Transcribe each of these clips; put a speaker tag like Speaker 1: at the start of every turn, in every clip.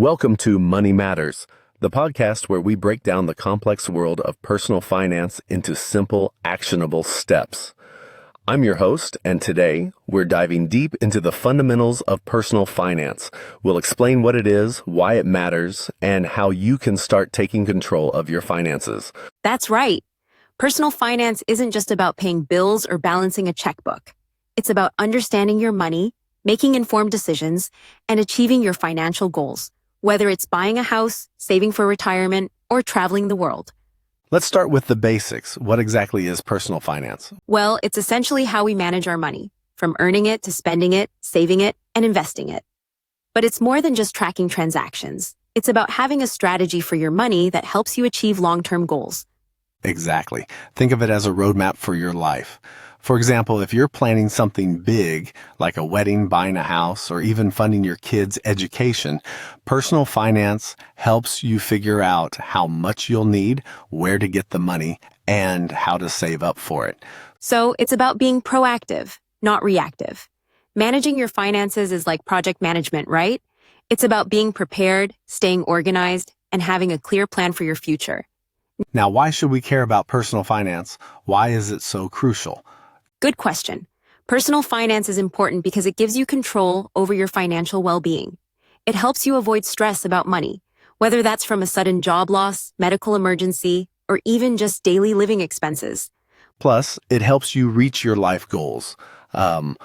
Speaker 1: Welcome to Money Matters, the podcast where we break down the complex world of personal finance into simple, actionable steps. I'm your host, and today we're diving deep into the fundamentals of personal finance. We'll explain what it is, why it matters, and how you can start taking control of your finances.
Speaker 2: That's right. Personal finance isn't just about paying bills or balancing a checkbook. It's about understanding your money, making informed decisions, and achieving your financial goals, whether it's buying a house, saving for retirement, or traveling the world.
Speaker 1: Let's start with the basics. What exactly is personal finance?
Speaker 2: Well, it's essentially how we manage our money, from earning it to spending it, saving it, and investing it. But it's more than just tracking transactions. It's about having a strategy for your money that helps you achieve long-term goals.
Speaker 1: Exactly. Think of it as a roadmap for your life. For example, if you're planning something big, like a wedding, buying a house, or even funding your kids' education, personal finance helps you figure out how much you'll need, where to get the money, and how to save up for it.
Speaker 2: So it's about being proactive, not reactive. Managing your finances is like project management, right? It's about being prepared, staying organized, and having a clear plan for your future.
Speaker 1: Now, why should we care about personal finance? Why is it so crucial?
Speaker 2: Good question. Personal finance is important because it gives you control over your financial well-being. It helps you avoid stress about money, whether that's from a sudden job loss, medical emergency, or even just daily living expenses.
Speaker 1: Plus, it helps you reach your life goals.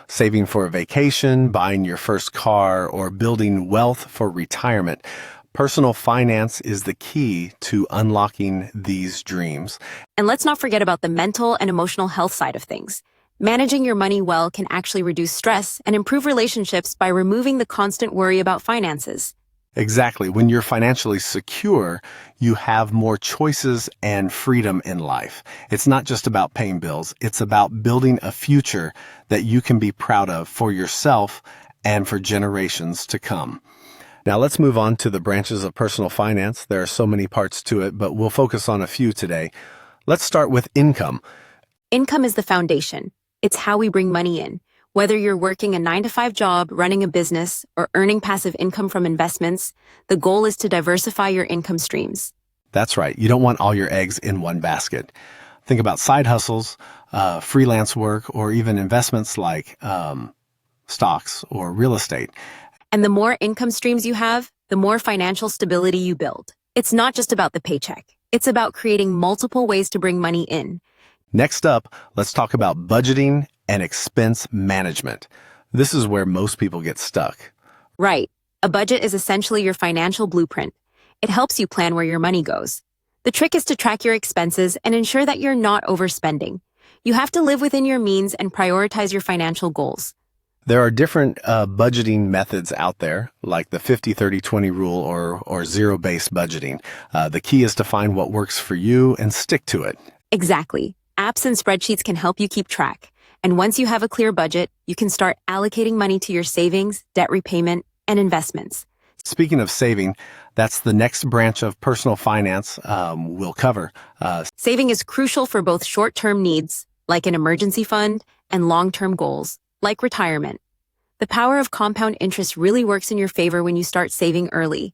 Speaker 1: Saving for a vacation, buying your first car, or building wealth for retirement. Personal finance is the key to unlocking these dreams.
Speaker 2: And let's not forget about the mental and emotional health side of things. Managing your money well can actually reduce stress and improve relationships by removing the constant worry about finances.
Speaker 1: Exactly. When you're financially secure, you have more choices and freedom in life. It's not just about paying bills. It's about building a future that you can be proud of for yourself and for generations to come. Now let's move on to the branches of personal finance. There are so many parts to it, but we'll focus on a few today. Let's start with income.
Speaker 2: Income is the foundation. It's how we bring money in. Whether you're working a 9-to-5 job, running a business, or earning passive income from investments, the goal is to diversify your income streams.
Speaker 1: That's right. You don't want all your eggs in one basket. Think about side hustles, freelance work, or even investments like stocks or real estate.
Speaker 2: And the more income streams you have, the more financial stability you build. It's not just about the paycheck. It's about creating multiple ways to bring money in.
Speaker 1: Next up, let's talk about budgeting and expense management. This is where most people get stuck.
Speaker 2: Right. A budget is essentially your financial blueprint. It helps you plan where your money goes. The trick is to track your expenses and ensure that you're not overspending. You have to live within your means and prioritize your financial goals.
Speaker 1: There are different budgeting methods out there, like the 50-30-20 rule or zero-based budgeting. The key is to find what works for you and stick to it.
Speaker 2: Exactly. Apps and spreadsheets can help you keep track. And once you have a clear budget, you can start allocating money to your savings, debt repayment, and investments.
Speaker 1: Speaking of saving, that's the next branch of personal finance we'll cover.
Speaker 2: Saving is crucial for both short-term needs, like an emergency fund, and long-term goals, like retirement. The power of compound interest really works in your favor when you start saving early.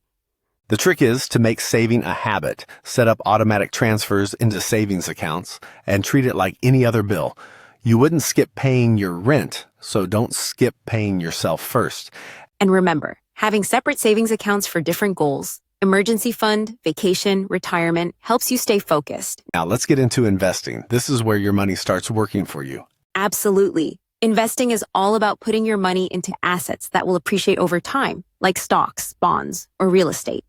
Speaker 1: The trick is to make saving a habit. Set up automatic transfers into savings accounts and treat it like any other bill. You wouldn't skip paying your rent, so don't skip paying yourself first.
Speaker 2: And remember, having separate savings accounts for different goals, emergency fund, vacation, retirement, helps you stay focused.
Speaker 1: Now let's get into investing. This is where your money starts working for you.
Speaker 2: Absolutely. Investing is all about putting your money into assets that will appreciate over time, like stocks, bonds, or real estate.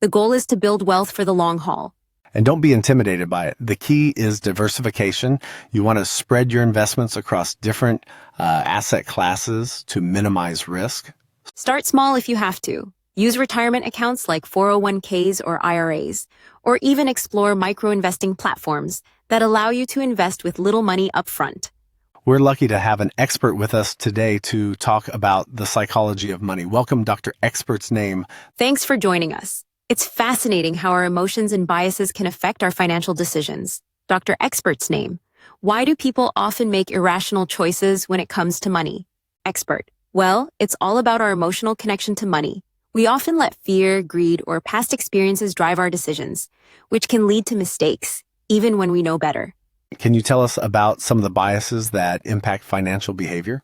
Speaker 2: The goal is to build wealth for the long haul.
Speaker 1: And don't be intimidated by it. The key is diversification. You want to spread your investments across different asset classes to minimize risk.
Speaker 2: Start small if you have to. Use retirement accounts like 401ks or IRAs, or even explore micro-investing platforms that allow you to invest with little money upfront.
Speaker 1: We're lucky to have an expert with us today to talk about the psychology of money. Welcome, Dr. Expert's Name.
Speaker 2: Thanks for joining us. It's fascinating how our emotions and biases can affect our financial decisions. Dr. Expert's Name. Why do people often make irrational choices when it comes to money? Expert. Well, it's all about our emotional connection to money. We often let fear, greed, or past experiences drive our decisions, which can lead to mistakes, even when we know better.
Speaker 1: Can you tell us about some of the biases that impact financial behavior?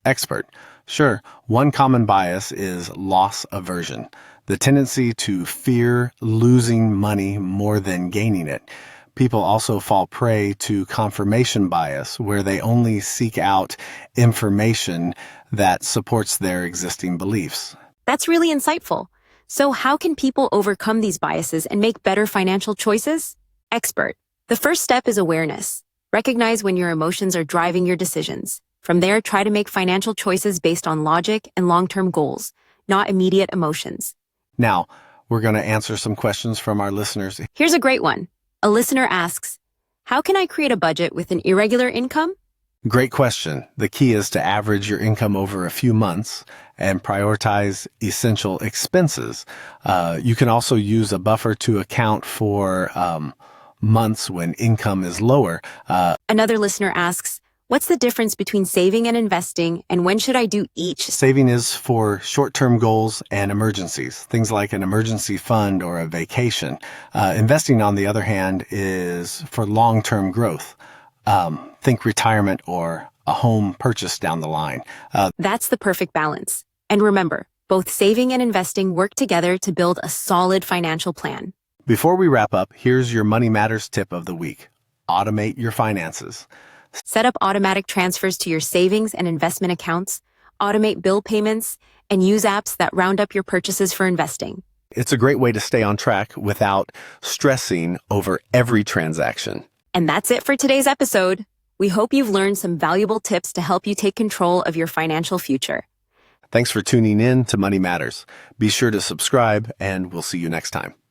Speaker 1: Expert. Sure. One common bias is loss aversion, the tendency to fear losing money more than gaining it. People also fall prey to confirmation bias, where they only seek out information that supports their existing beliefs.
Speaker 2: That's really insightful. So how can people overcome these biases and make better financial choices? Expert. The first step is awareness. Recognize when your emotions are driving your decisions. From there, try to make financial choices based on logic and long-term goals, not immediate emotions.
Speaker 1: Now, we're going to answer some questions from our listeners.
Speaker 2: Here's a great one. A listener asks, how can I create a budget with an irregular income?
Speaker 1: Great question. The key is to average your income over a few months and prioritize essential expenses. You can also use a buffer to account for months when income is lower.
Speaker 2: Another listener asks, what's the difference between saving and investing, and when should I do each?
Speaker 1: Saving is for short-term goals and emergencies, things like an emergency fund or a vacation. Investing, on the other hand, is for long-term growth. Think retirement or a home purchase down the line.
Speaker 2: That's the perfect balance. And remember, both saving and investing work together to build a solid financial plan.
Speaker 1: Before we wrap up, here's your Money Matters tip of the week. Automate your finances.
Speaker 2: Set up automatic transfers to your savings and investment accounts, automate bill payments, and use apps that round up your purchases for investing.
Speaker 1: It's a great way to stay on track without stressing over every transaction.
Speaker 2: And that's it for today's episode. We hope you've learned some valuable tips to help you take control of your financial future.
Speaker 1: Thanks for tuning in to Money Matters. Be sure to subscribe, and we'll see you next time.